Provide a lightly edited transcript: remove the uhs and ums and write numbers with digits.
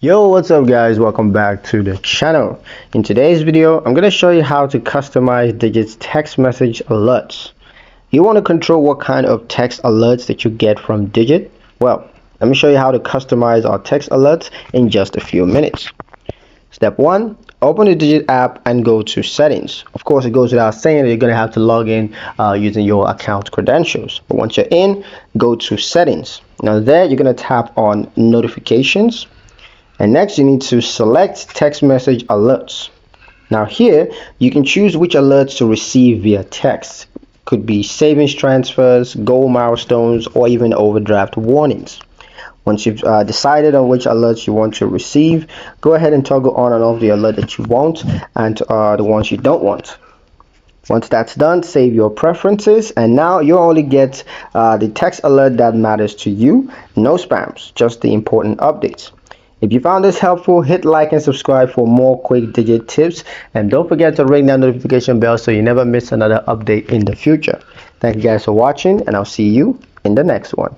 Yo, what's up guys, welcome back to the channel. In today's video I'm going to show you how to customize Digit's text message alerts. You want to control what kind of text alerts that you get from Digit? Well, let me show you how to customize our text alerts in just a few minutes. Step 1, open the Digit app and go to settings. Of course, it goes without saying that you're going to have to log in using your account credentials, but once you're in, go to settings. Now there you're going to tap on notifications. And next you need to select text message alerts. Now here you can choose which alerts to receive via text. Could be savings transfers, goal milestones, or even overdraft warnings. Once you've decided on which alerts you want to receive, go ahead and toggle on and off the alert that you want and the ones you don't want. Once that's done, save your preferences, and now you only get the text alert that matters to you. No spams, just the important updates. If you found this helpful, hit like and subscribe for more quick Digit tips, and don't forget to ring that notification bell so you never miss another update in the future. Thank you guys for watching, and I'll see you in the next one.